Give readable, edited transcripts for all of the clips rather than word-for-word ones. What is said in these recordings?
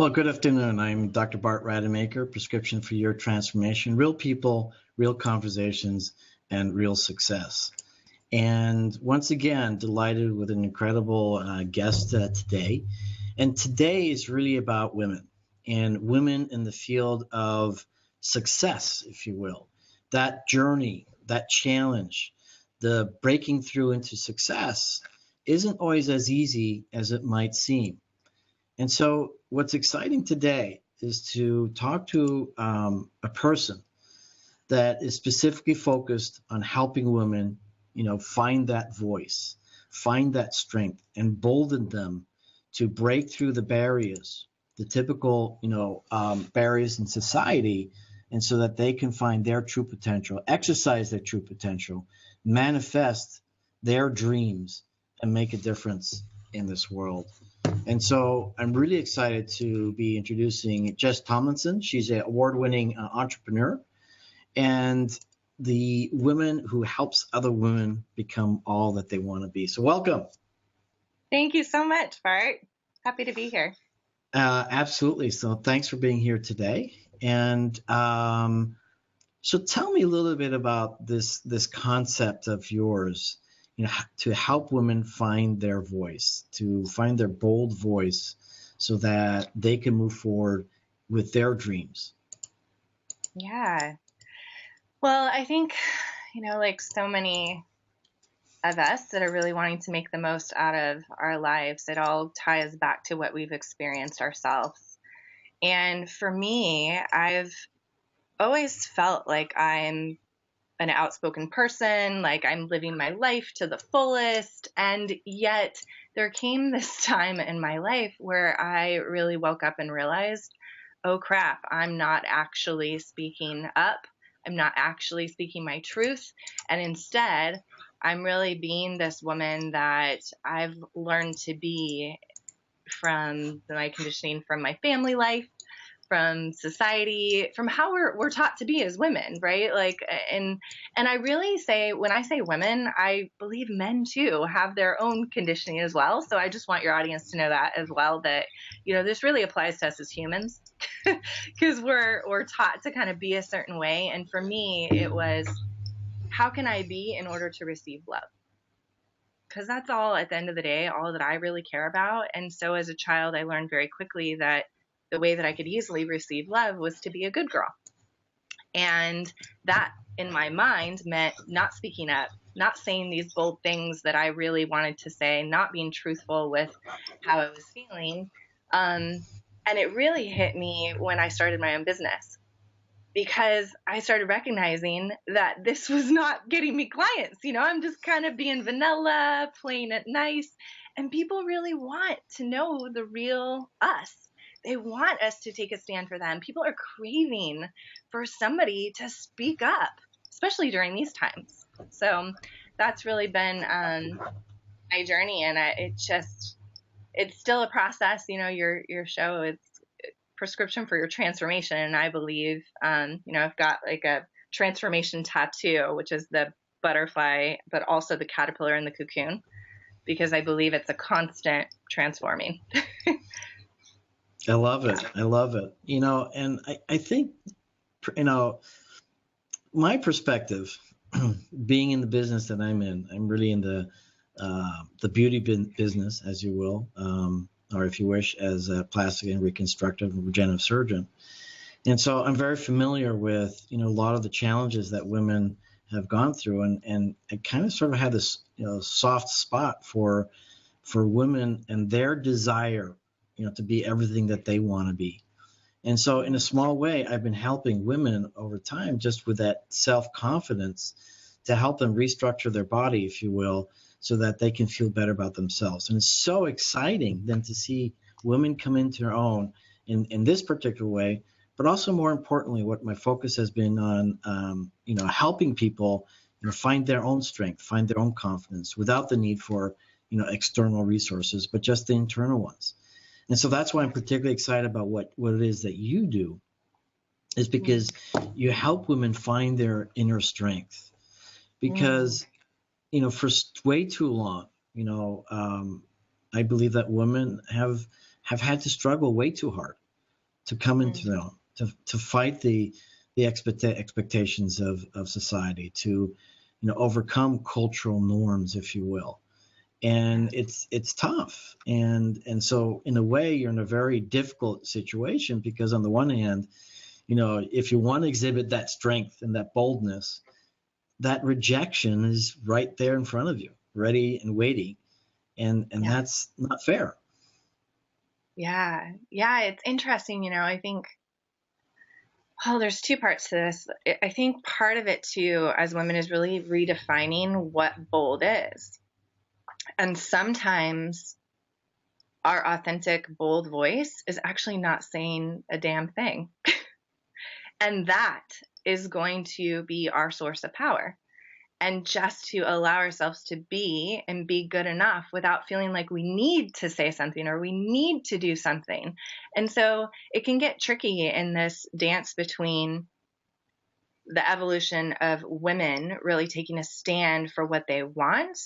Well, good afternoon. I'm Dr. Bart Rademaker, Prescription for Your Transformation, Real People, Real Conversations, and Real Success. And once again, delighted with an incredible guest today. And today is really about women and women in the field of success, if you will. That journey, that challenge, the breaking through into success isn't always as easy as it might seem. And so what's exciting today is to talk to a person that is specifically focused on helping women, find that voice, find that strength, and embolden them to break through the barriers, the typical, barriers in society, and so that they can find their true potential, exercise their true potential, manifest their dreams, and make a difference in this world. And so I'm really excited to be introducing Jess Tomlinson. She's an award-winning entrepreneur and the woman who helps other women become all that they want to be. So welcome. Thank you so much, Bart. Happy to be here. Absolutely. So thanks for being here today. And so tell me a little bit about this concept of yours, to help women find their voice, to find their bold voice so that they can move forward with their dreams. Yeah. Well, I think, like so many of us that are really wanting to make the most out of our lives, it all ties back to what we've experienced ourselves. And for me, I've always felt like I'm an outspoken person, like I'm living my life to the fullest. And yet there came this time in my life where I really woke up and realized, oh crap, I'm not actually speaking up. I'm not actually speaking my truth. And instead, I'm really being this woman that I've learned to be from my conditioning from my family life, from society, from how we're taught to be as women, right? Like, and I really say, when I say women, I believe men too have their own conditioning as well. So I just want your audience to know that as well, that, this really applies to us as humans because we're taught to kind of be a certain way. And for me, it was, how can I be in order to receive love? Because that's all, at the end of the day, all that I really care about. And so as a child, I learned very quickly that the way that I could easily receive love was to be a good girl. And that, in my mind, meant not speaking up, not saying these bold things that I really wanted to say, not being truthful with how I was feeling. And it really hit me when I started my own business, because I started recognizing that this was not getting me clients. I'm just kind of being vanilla, playing it nice. And people really want to know the real us. They want us to take a stand for them. People are craving for somebody to speak up, especially during these times. So that's really been my journey. And it's still a process. Your show is Prescription for Your Transformation. And I believe, I've got like a transformation tattoo, which is the butterfly, but also the caterpillar and the cocoon, because I believe it's a constant transforming. I love it. I love it. And I think, my perspective, being in the business that I'm in, I'm really in the beauty business, as you will, or if you wish, as a plastic and reconstructive and regenerative surgeon. And so I'm very familiar with, a lot of the challenges that women have gone through. And I kind of sort of had this, soft spot for women and their desire, to be everything that they want to be. And so in a small way, I've been helping women over time just with that self-confidence to help them restructure their body, if you will, so that they can feel better about themselves. And it's so exciting then to see women come into their own in this particular way, but also more importantly, what my focus has been on, helping people, find their own strength, find their own confidence without the need for, external resources, but just the internal ones. And so that's why I'm particularly excited about what it is that you do, is because you help women find their inner strength. Because, for way too long, I believe that women have had to struggle way too hard. to come into their own, to fight the expectations of society, to overcome cultural norms, if you will. And it's tough. And so in a way, you're in a very difficult situation, because on the one hand, if you want to exhibit that strength and that boldness, that rejection is right there in front of you, ready and waiting. And that's not fair. Yeah. It's interesting. I think, there's two parts to this. I think part of it too, as women, is really redefining what bold is. And sometimes our authentic, bold voice is actually not saying a damn thing. And that is going to be our source of power. And just to allow ourselves to be and be good enough without feeling like we need to say something or we need to do something. And so it can get tricky in this dance between the evolution of women really taking a stand for what they want,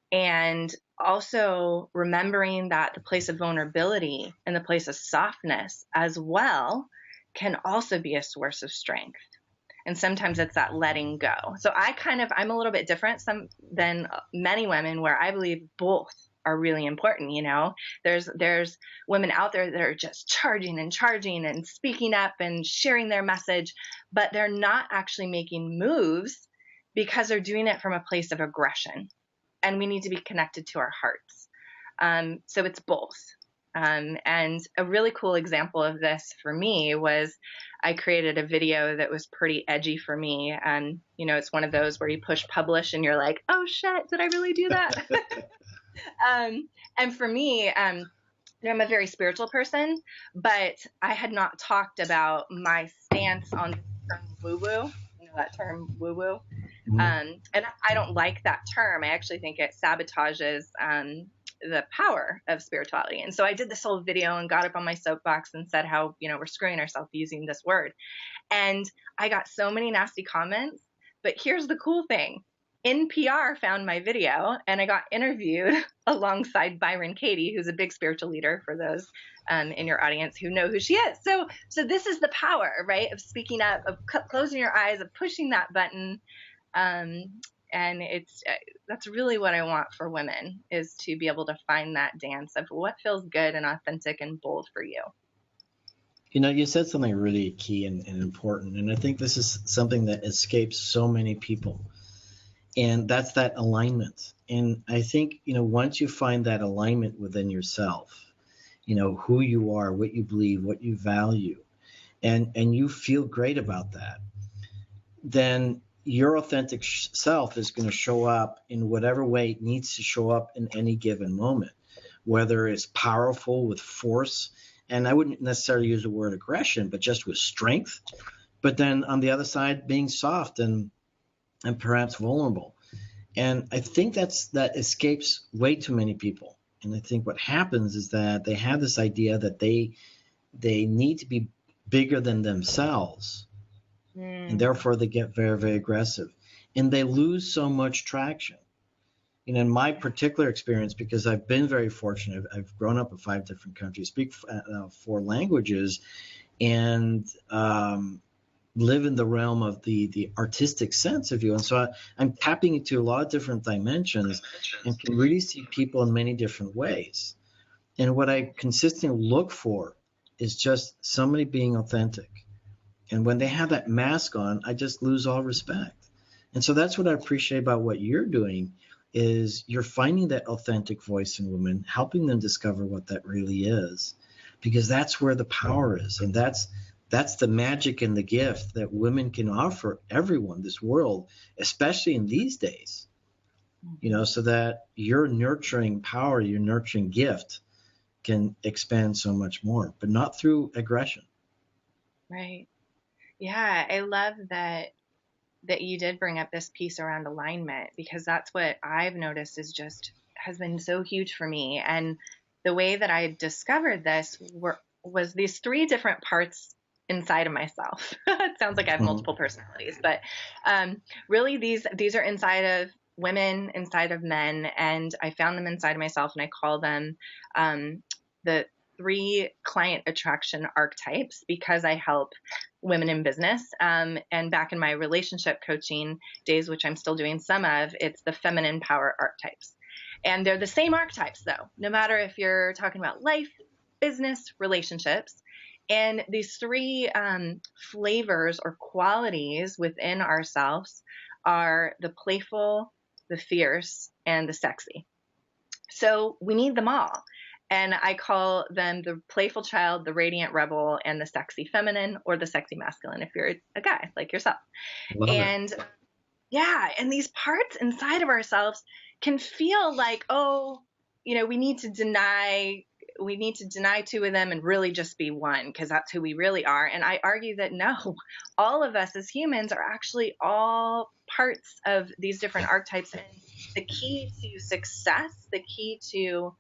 and also remembering that the place of vulnerability and the place of softness as well can also be a source of strength. And sometimes it's that letting go. So I'm a little bit different than many women, where I believe both are really important. There's women out there that are just charging and speaking up and sharing their message, but they're not actually making moves because they're doing it from a place of aggression. And we need to be connected to our hearts. So it's both. And a really cool example of this for me was I created a video that was pretty edgy for me. It's one of those where you push publish and you're like, oh shit, did I really do that? And for me, I'm a very spiritual person, but I had not talked about my stance on the term woo-woo, that term woo-woo. And I don't like that term. I actually think it sabotages the power of spirituality. And so I did this whole video and got up on my soapbox and said how, we're screwing ourselves using this word. And I got so many nasty comments. But here's the cool thing. NPR found my video, and I got interviewed alongside Byron Katie, who's a big spiritual leader, for those in your audience who know who she is. So this is the power, right, of speaking up, of closing your eyes, of pushing that button. And that's really what I want for women, is to be able to find that dance of what feels good and authentic and bold for you. You said something really key and important, and I think this is something that escapes so many people, and that's that alignment. And I think, once you find that alignment within yourself, who you are, what you believe, what you value, and you feel great about that, then your authentic self is going to show up in whatever way it needs to show up in any given moment, whether it's powerful with force, and I wouldn't necessarily use the word aggression, but just with strength. But then on the other side, being soft and perhaps vulnerable. And I think that escapes way too many people. And I think what happens is that they have this idea that they need to be bigger than themselves. And therefore they get very, very aggressive, and they lose so much traction. In my particular experience, because I've been very fortunate, I've grown up in 5 different countries, speak 4 languages, and live in the realm of the artistic sense of you. And so I'm tapping into a lot of different dimensions and can really see people in many different ways. And what I consistently look for is just somebody being authentic. And when they have that mask on, I just lose all respect. And so that's what I appreciate about what you're doing, is you're finding that authentic voice in women, helping them discover what that really is, because that's where the power is. And that's the magic and the gift that women can offer everyone, this world, especially in these days, so that your nurturing power, your nurturing gift can expand so much more, but not through aggression. Right. Yeah, I love that you did bring up this piece around alignment, because that's what I've noticed has been so huge for me. And the way that I discovered this was these 3 different parts inside of myself. It sounds like I have multiple personalities, but really these are inside of women, inside of men, and I found them inside of myself, and I call them the 3 client attraction archetypes because I help women in business. And back in my relationship coaching days, which I'm still doing some of, it's the feminine power archetypes. And they're the same archetypes, though, no matter if you're talking about life, business, relationships. And these 3 flavors or qualities within ourselves are the playful, the fierce, and the sexy. So we need them all. And I call them the playful child, the radiant rebel, and the sexy feminine, or the sexy masculine if you're a guy like yourself. Love And it. yeah, and these parts inside of ourselves can feel like, oh, we need to deny 2 of them and really just be one, because that's who we really are. And I argue that no, all of us as humans are actually all parts of these different archetypes. And the key to success, the key to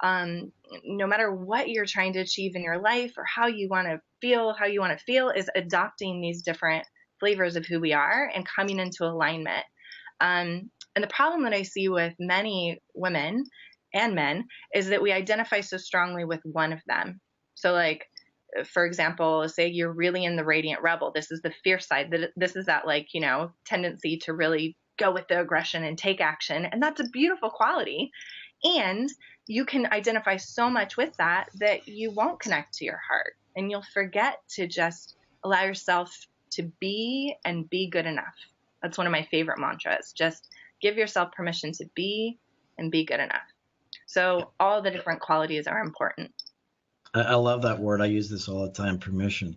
no matter what you're trying to achieve in your life or how you want to feel, is adopting these different flavors of who we are and coming into alignment. And the problem that I see with many women and men is that we identify so strongly with one of them. So like, for example, say you're really in the radiant rebel. This is the fierce side. This is that tendency to really go with the aggression and take action. And that's a beautiful quality. And you can identify so much with that you won't connect to your heart, and you'll forget to just allow yourself to be and be good enough. That's one of my favorite mantras. Just give yourself permission to be and be good enough. So all the different qualities are important. I love that word. I use this all the time, permission.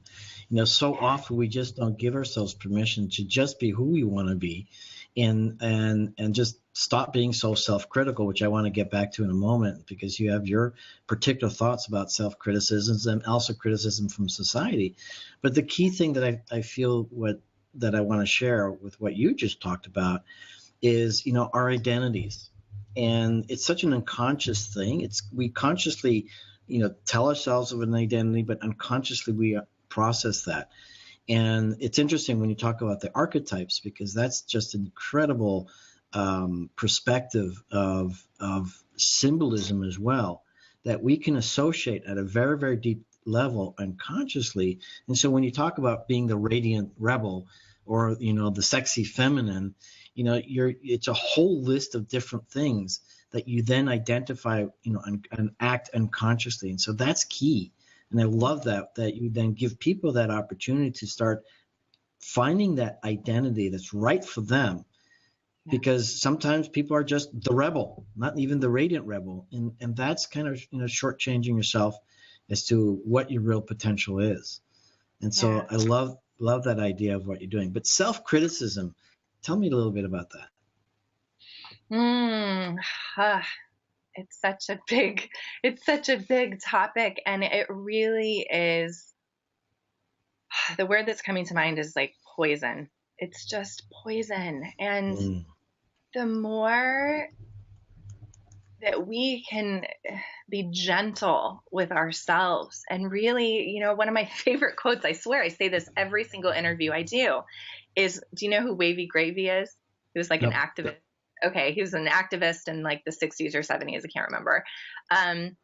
So often we just don't give ourselves permission to just be who we want to be, and just stop being so self-critical, which I want to get back to in a moment, because you have your particular thoughts about self-criticisms and also criticism from society. But the key thing that I feel that I want to share with what you just talked about is, our identities. And it's such an unconscious thing. We consciously tell ourselves of an identity, but unconsciously we process that. And it's interesting when you talk about the archetypes, because that's just an incredible perspective of symbolism as well, that we can associate at a very, very deep level unconsciously. And so when you talk about being the radiant rebel or, the sexy feminine, it's a whole list of different things that you then identify, and act unconsciously. And so that's key. And I love that you then give people that opportunity to start finding that identity that's right for them. Yeah. Because sometimes people are just the rebel, not even the radiant rebel. And that's kind of, shortchanging yourself as to what your real potential is. And so yeah. I love that idea of what you're doing. But self-criticism, tell me a little bit about that. It's such a big topic, and it really is. The word that's coming to mind is like poison. It's just poison. And the more that we can be gentle with ourselves, and really, one of my favorite quotes, I swear I say this every single interview I do you know who Wavy Gravy is? He was like an activist. Okay, he was an activist in like the 60s or 70s, I can't remember. And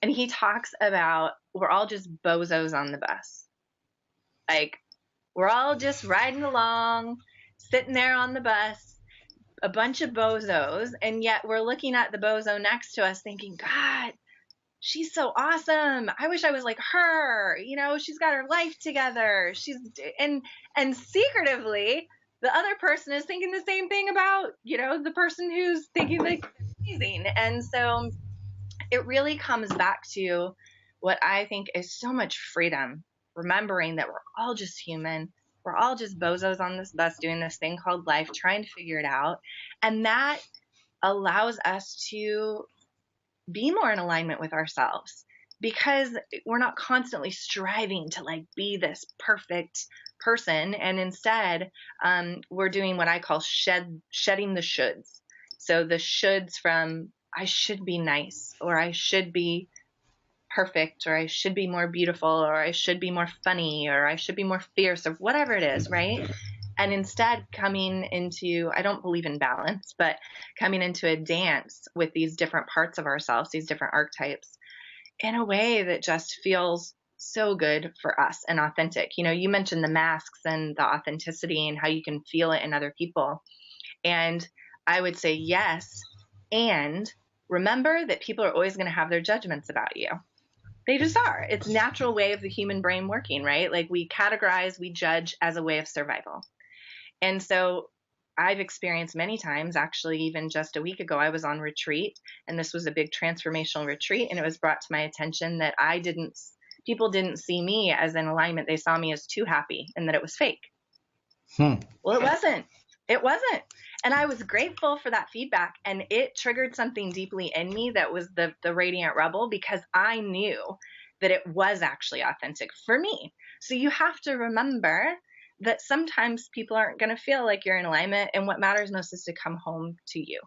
he talks about we're all just bozos on the bus. Like, we're all just riding along, sitting there on the bus, a bunch of bozos, and yet we're looking at the bozo next to us thinking, God, she's so awesome. I wish I was like her. She's got her life together. And secretively, the other person is thinking the same thing about, the person who's thinking like amazing. And so it really comes back to what I think is so much freedom, remembering that we're all just human. We're all just bozos on this bus doing this thing called life, trying to figure it out. And that allows us to be more in alignment with ourselves, because we're not constantly striving to like be this perfect person. And instead, we're doing what I call shedding the shoulds. So the shoulds from I should be nice, or I should be perfect, or I should be more beautiful, or I should be more funny, or I should be more fierce, or whatever it is, right? And instead coming into, I don't believe in balance, but coming into a dance with these different parts of ourselves, these different archetypes, in a way that just feels so good for us and authentic. You mentioned the masks and the authenticity and how you can feel it in other people. And I would say yes. And remember that people are always going to have their judgments about you. They just are. It's a natural way of the human brain working, right? Like we categorize, we judge as a way of survival. And so I've experienced many times, actually, even just a week ago, I was on retreat, and this was a big transformational retreat. And it was brought to my attention that people didn't see me as in alignment. They saw me as too happy and that it was fake. Well, it wasn't. It wasn't. And I was grateful for that feedback. And it triggered something deeply in me that was the radiant rebel, because I knew that it was actually authentic for me. So you have to remember that sometimes people aren't going to feel like you're in alignment. And what matters most is to come home to you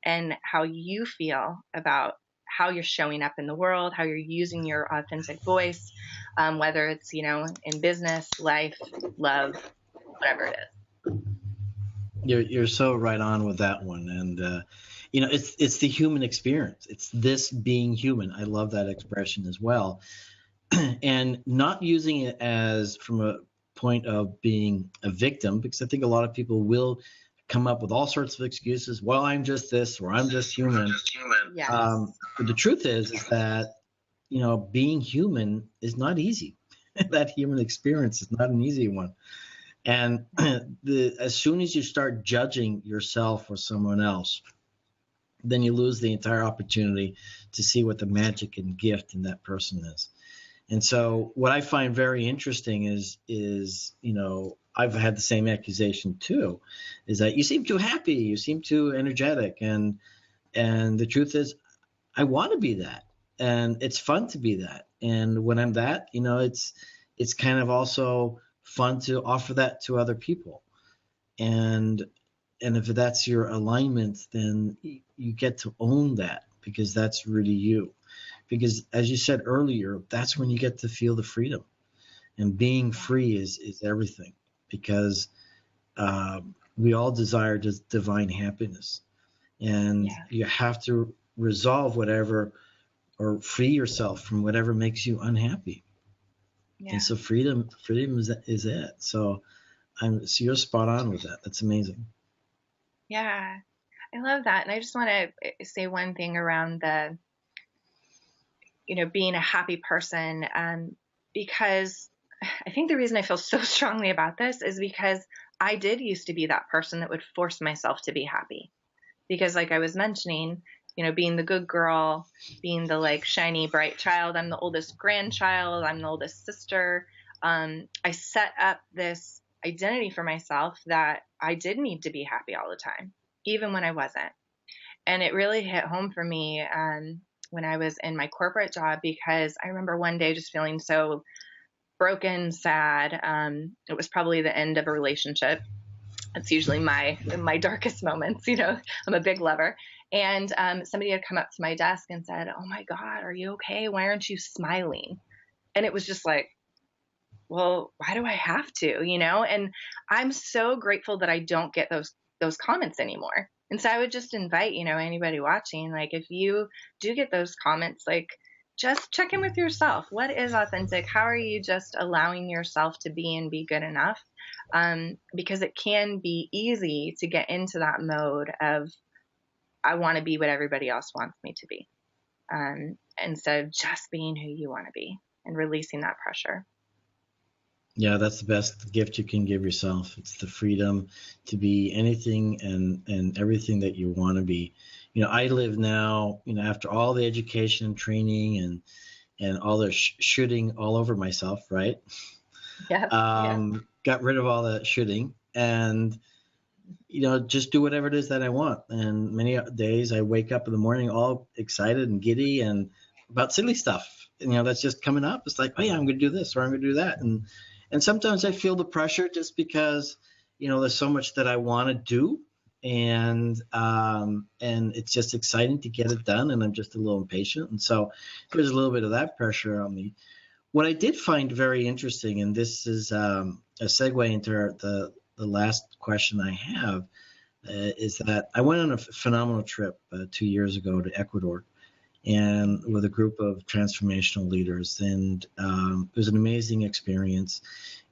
and how you feel about how you're showing up in the world, how you're using your authentic voice, whether it's, in business, life, love, whatever it is. You're so right on with that one. And, it's the human experience. It's this being human. I love that expression as well. And not using it as from a point of being a victim, because I think a lot of people will come up with all sorts of excuses. Well, I'm just this, or I'm just human. Yes. But the truth is that, being human is not easy. That human experience is not an easy one. And as soon as you start judging yourself or someone else, then you lose the entire opportunity to see what the magic and gift in that person is. And so what I find very interesting is, I've had the same accusation too, is that you seem too happy, you seem too energetic. And the truth is, I want to be that. And it's fun to be that. And when I'm that, it's kind of also fun to offer that to other people. And if that's your alignment, then you get to own that, because that's really you. Because as you said earlier, that's when you get to feel the freedom. And being free is everything, because we all desire divine happiness. And you have to resolve whatever, or free yourself from whatever makes you unhappy. Yeah. And so freedom is it. So so you're spot on with that. That's amazing. Yeah, I love that. And I just want to say one thing around the, being a happy person, because I think the reason I feel so strongly about this is because I did used to be that person that would force myself to be happy. Because like I was mentioning, being the good girl, being the like shiny, bright child. I'm the oldest grandchild. I'm the oldest sister. I set up this identity for myself that I did need to be happy all the time, even when I wasn't. And it really hit home for me when I was in my corporate job, because I remember one day just feeling so broken, sad. It was probably the end of a relationship. It's usually my darkest moments. I'm a big lover. And somebody had come up to my desk and said, "Oh my God, are you okay? Why aren't you smiling?" And it was just like, well, why do I have to, And I'm so grateful that I don't get those comments anymore. And so I would just invite, anybody watching, like if you do get those comments, like just check in with yourself. What is authentic? How are you just allowing yourself to be and be good enough? Because it can be easy to get into that mode of, I want to be what everybody else wants me to be. Instead of just being who you want to be and releasing that pressure. Yeah, that's the best gift you can give yourself. It's the freedom to be anything and everything that you want to be. I live now, after all the education and training and all the shooting all over myself, right? Yeah. Got rid of all that shooting and, just do whatever it is that I want. And many days I wake up in the morning all excited and giddy and about silly stuff. That's just coming up. It's like, oh yeah, I'm going to do this or I'm going to do that. And sometimes I feel the pressure just because, there's so much that I want to do, and it's just exciting to get it done, and I'm just a little impatient, and so there's a little bit of that pressure on me. What I did find very interesting, and this is a segue into the last question I have, is that I went on a phenomenal trip 2 years ago to Ecuador, and with a group of transformational leaders. And it was an amazing experience.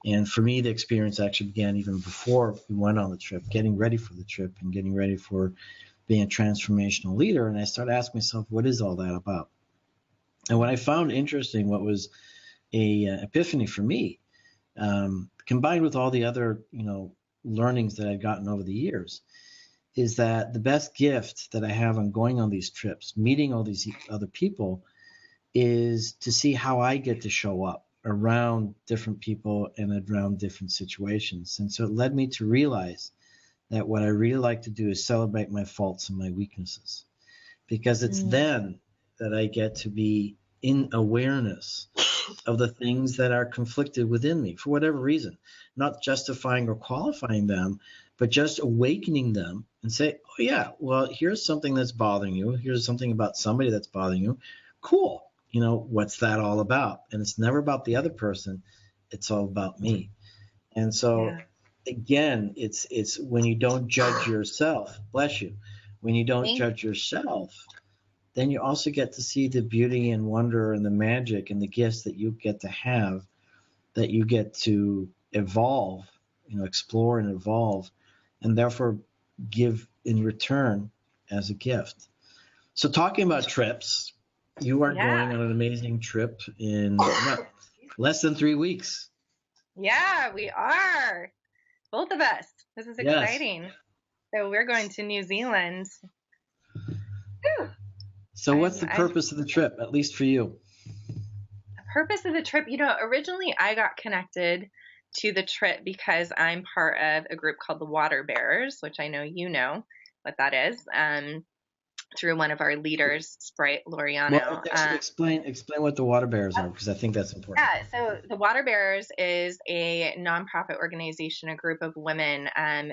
And for me, the experience actually began even before we went on the trip, getting ready for the trip and getting ready for being a transformational leader. And I started asking myself, what is all that about? And what I found interesting, what was a epiphany for me, combined with all the other, learnings that I'd gotten over the years, is that the best gift that I have on going on these trips, meeting all these other people, is to see how I get to show up around different people and around different situations. And so it led me to realize that what I really like to do is celebrate my faults and my weaknesses, because it's then that I get to be in awareness of the things that are conflicted within me for whatever reason, not justifying or qualifying them, but just awakening them and say, oh yeah, well, here's something that's bothering you. Here's something about somebody that's bothering you. Cool. What's that all about? And it's never about the other person. It's all about me. And so again, it's when you don't judge yourself, bless you, when you don't judge yourself, then you also get to see the beauty and wonder and the magic and the gifts that you get to have, that you get to evolve, explore and evolve, and therefore give in return as a gift. So talking about trips, you are going on an amazing trip in less than 3 weeks. Yeah, we are. Both of us. This is exciting. Yes. So we're going to New Zealand. Whew. So what's the purpose of the trip, at least for you? The purpose of the trip, originally I got connected to the trip because I'm part of a group called the Water Bearers, which I know you know what that is, through one of our leaders, Sprite Loriano. Well, explain what the Water Bearers are, because I think that's important. Yeah, so the Water Bearers is a nonprofit organization, a group of women.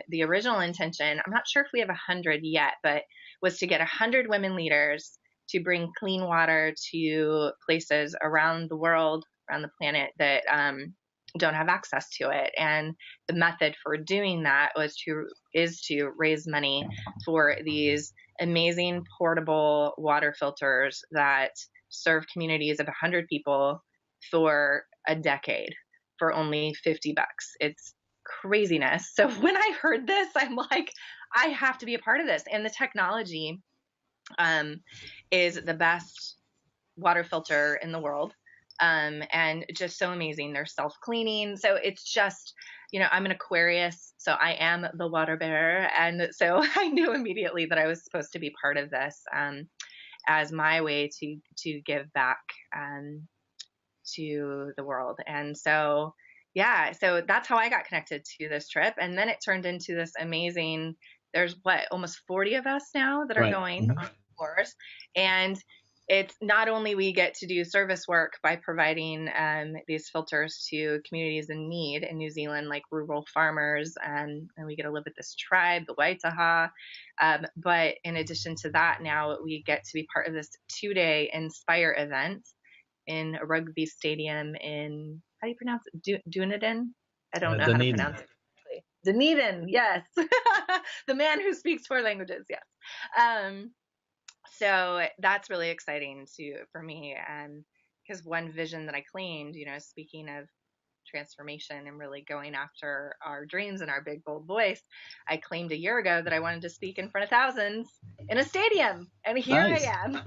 The original intention, I'm not sure if we have 100 yet, but was to get 100 women leaders to bring clean water to places around the world, around the planet that don't have access to it. And the method for doing that is to raise money for these amazing portable water filters that serve communities of 100 people for a decade for only $50. It's craziness. So when I heard this, I'm like, I have to be a part of this. And the technology is the best water filter in the world. And just so amazing. They're self-cleaning. So it's just, I'm an Aquarius, so I am the water bearer. And so I knew immediately that I was supposed to be part of this, as my way to give back, to the world. And so, so that's how I got connected to this trip. And then it turned into this amazing, there's almost 40 of us now that are going on tours. And it's not only we get to do service work by providing these filters to communities in need in New Zealand, like rural farmers, and we get to live with this tribe, the Waitaha. But in addition to that, now we get to be part of this 2-day Inspire event in a rugby stadium in, how do you pronounce it? Dunedin? I don't know how to pronounce it. Dunedin, yes. The man who speaks 4 languages, yes. So that's really exciting for me, because one vision that I claimed, speaking of transformation and really going after our dreams and our big, bold voice, I claimed a year ago that I wanted to speak in front of thousands in a stadium, and here I am.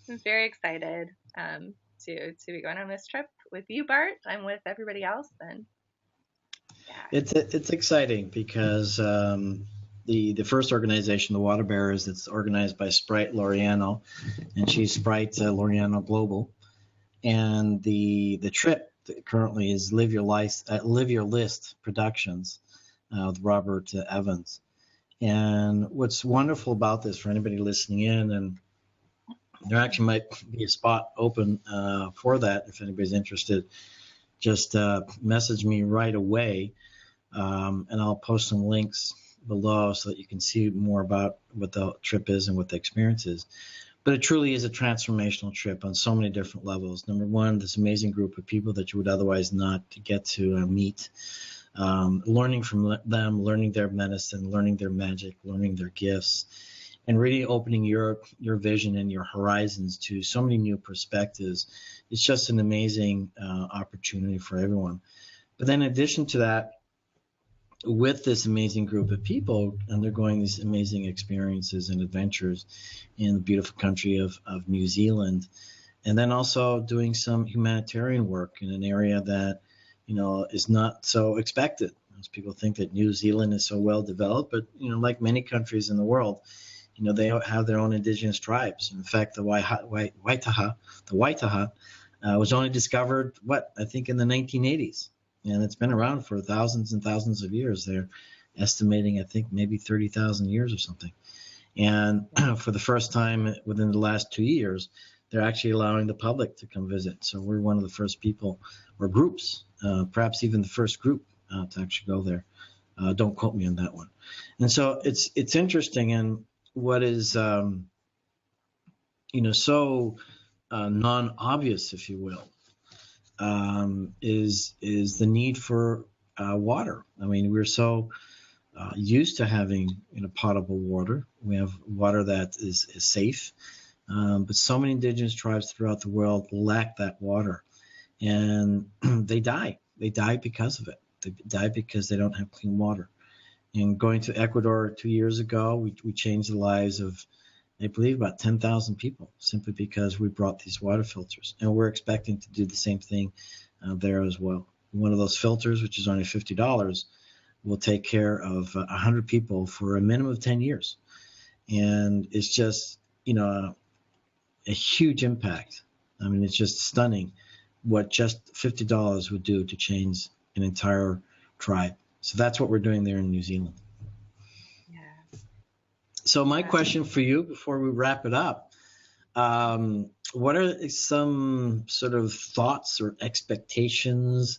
I'm very excited to be going on this trip with you, Bart. I'm with everybody else, and it's exciting because the first organization, the Water Bearers, it's organized by Sprite Loriano, and she's Sprite Loriano Global. And the trip currently is Live Your List Productions with Robert Evans. And what's wonderful about this, for anybody listening in, and there actually might be a spot open for that if anybody's interested, just message me right away, and I'll post some links below so that you can see more about what the trip is and what the experience is. But it truly is a transformational trip on so many different levels. Number one, this amazing group of people that you would otherwise not get to meet, learning from them, learning their medicine, learning their magic, learning their gifts, and really opening your vision and your horizons to so many new perspectives. It's just an amazing opportunity for everyone. But then in addition to that, with this amazing group of people undergoing these amazing experiences and adventures in the beautiful country of New Zealand, and then also doing some humanitarian work in an area that, is not so expected. Most people think that New Zealand is so well developed, but, like many countries in the world, they have their own indigenous tribes. In fact, the Waitaha was only discovered, I think in the 1980s. And it's been around for thousands and thousands of years. They're estimating, I think, maybe 30,000 years or something. And for the first time within the last 2 years, they're actually allowing the public to come visit. So we're one of the first people or groups, perhaps even the first group to actually go there. Don't quote me on that one. And so it's interesting. And what is, so non-obvious, if you will, is the need for water. I mean, we're so used to having potable water. We have water that is safe, but so many indigenous tribes throughout the world lack that water, and they die. They die because of it. They die because they don't have clean water. And going to Ecuador 2 years ago, we changed the lives of, I believe, about 10,000 people simply because we brought these water filters. And we're expecting to do the same thing there as well. One of those filters, which is only $50, will take care of 100 people for a minimum of 10 years. And it's just, a huge impact. I mean, it's just stunning what just $50 would do to change an entire tribe. So that's what we're doing there in New Zealand. So my question for you before we wrap it up, what are some sort of thoughts or expectations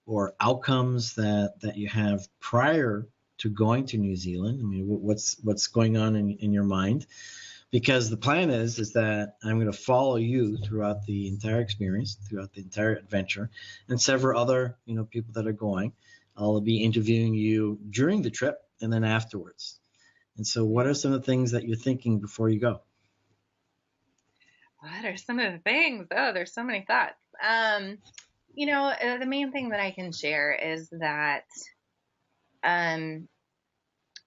or outcomes that you have prior to going to New Zealand? I mean, what's going on in your mind? Because the plan is that I'm going to follow you throughout the entire experience, throughout the entire adventure, and several other people that are going. I'll be interviewing you during the trip and then afterwards. And so what are some of the things that you're thinking before you go? What are some of the things? Oh, there's so many thoughts. The main thing that I can share is that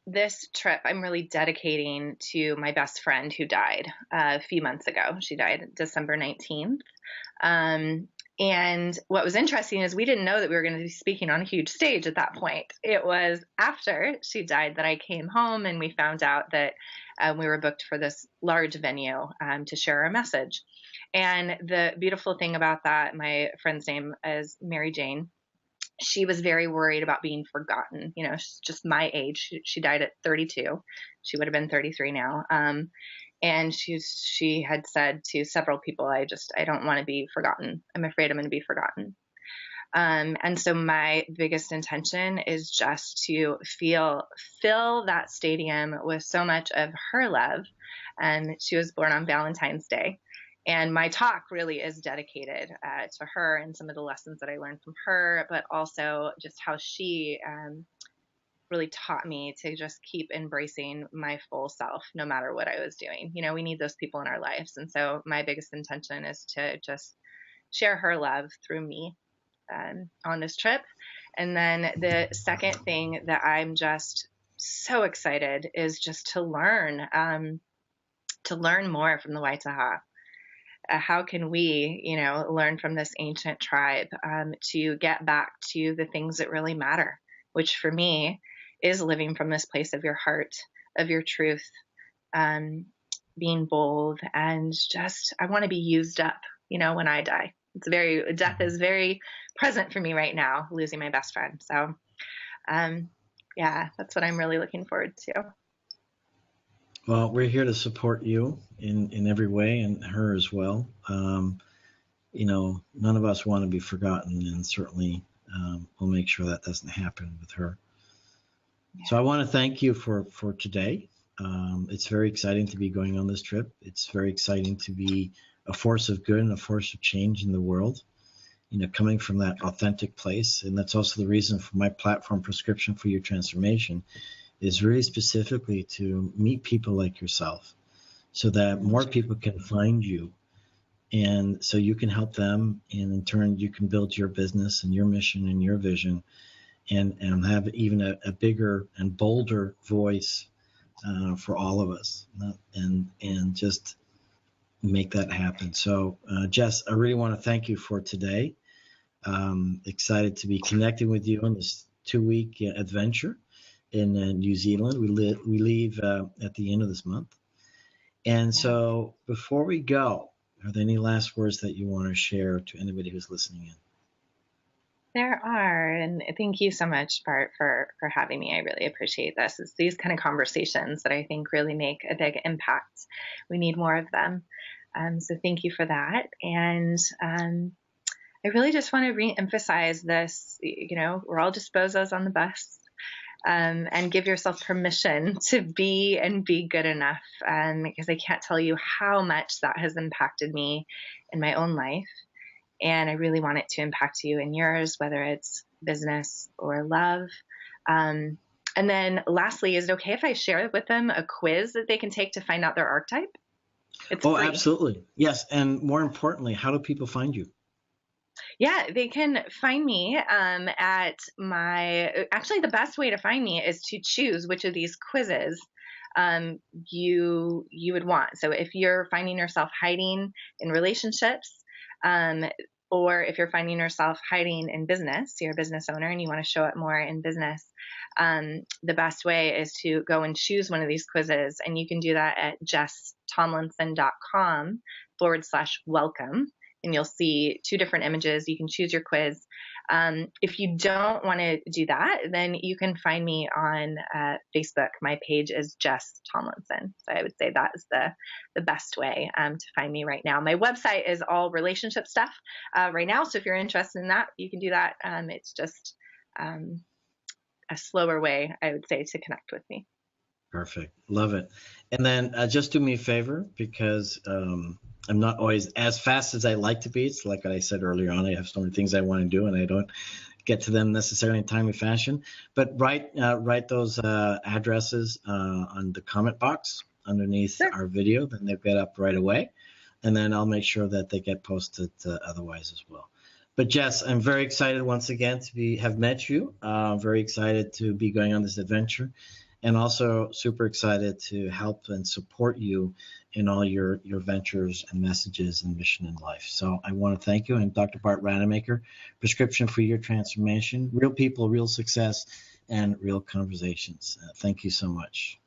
this trip I'm really dedicating to my best friend who died a few months ago. She died December 19th. And what was interesting is we didn't know that we were going to be speaking on a huge stage at that point. It was after she died that I came home and we found out that we were booked for this large venue to share our message. And the beautiful thing about that, my friend's name is Mary Jane. She was very worried about being forgotten. She's just my age. She died at 32. She would have been 33 now. And she had said to several people, I don't want to be forgotten. I'm afraid I'm going to be forgotten. And so my biggest intention is just to fill that stadium with so much of her love. And she was born on Valentine's Day. And my talk really is dedicated to her and some of the lessons that I learned from her, but also just how she really taught me to just keep embracing my full self, no matter what I was doing. We need those people in our lives. And so my biggest intention is to just share her love through me on this trip. And then the second thing that I'm just so excited is just to learn more from the Waitaha. How can we, learn from this ancient tribe to get back to the things that really matter, which for me is living from this place of your heart, of your truth, being bold, and just, I want to be used up, when I die. Death is very present for me right now, losing my best friend. So, that's what I'm really looking forward to. Well, we're here to support you in every way, and her as well. None of us want to be forgotten, and certainly we'll make sure that doesn't happen with her. Yeah. So I want to thank you for today. It's very exciting to be going on this trip. It's very exciting to be a force of good and a force of change in the world, coming from that authentic place. And that's also the reason for my platform, Prescription for Your Transformation, is really specifically to meet people like yourself so that more people can find you, and so you can help them, and in turn you can build your business and your mission and your vision, and have even a bigger and bolder voice for all of us, and just make that happen. So Jess, I really want to thank you for today. Excited to be connecting with you on this 2-week adventure in New Zealand. We leave at the end of this month. And so before we go, are there any last words that you want to share to anybody who's listening in? There are, and thank you so much, Bart, for having me. I really appreciate this. It's these kind of conversations that I think really make a big impact. We need more of them. So thank you for that. And I really just want to re-emphasize this, we're all disposos on the bus, and give yourself permission to be and be good enough, because I can't tell you how much that has impacted me in my own life. And I really want it to impact you in yours, whether it's business or love. And then lastly, is it okay if I share with them a quiz that they can take to find out their archetype? It's free. Absolutely. Yes. And more importantly, how do people find you? Yeah, they can find me at actually the best way to find me is to choose which of these quizzes you would want. So if you're finding yourself hiding in relationships, or if you're finding yourself hiding in business, you're a business owner and you want to show up more in business, the best way is to go and choose one of these quizzes. And you can do that at jesstomlinson.com/welcome. And you'll see 2 different images. You can choose your quiz. If you don't want to do that, then you can find me on Facebook. My page is Jess Tomlinson. So I would say that is the best way to find me right now. My website is all relationship stuff right now. So if you're interested in that, you can do that. It's just a slower way, I would say, to connect with me. Perfect. Love it. And then just do me a favor, because I'm not always as fast as I like to be. It's like I said earlier on, I have so many things I want to do and I don't get to them necessarily in a timely fashion. But write those addresses on the comment box underneath our video, then they'll get up right away. And then I'll make sure that they get posted otherwise as well. But Jess, I'm very excited once again to have met you. Very excited to be going on this adventure. And also super excited to help and support you in all your ventures and messages and mission in life. So I want to thank you. And Dr. Bart Rademaker, Prescription for Your Transformation, Real People, Real Success, and Real Conversations. Thank you so much.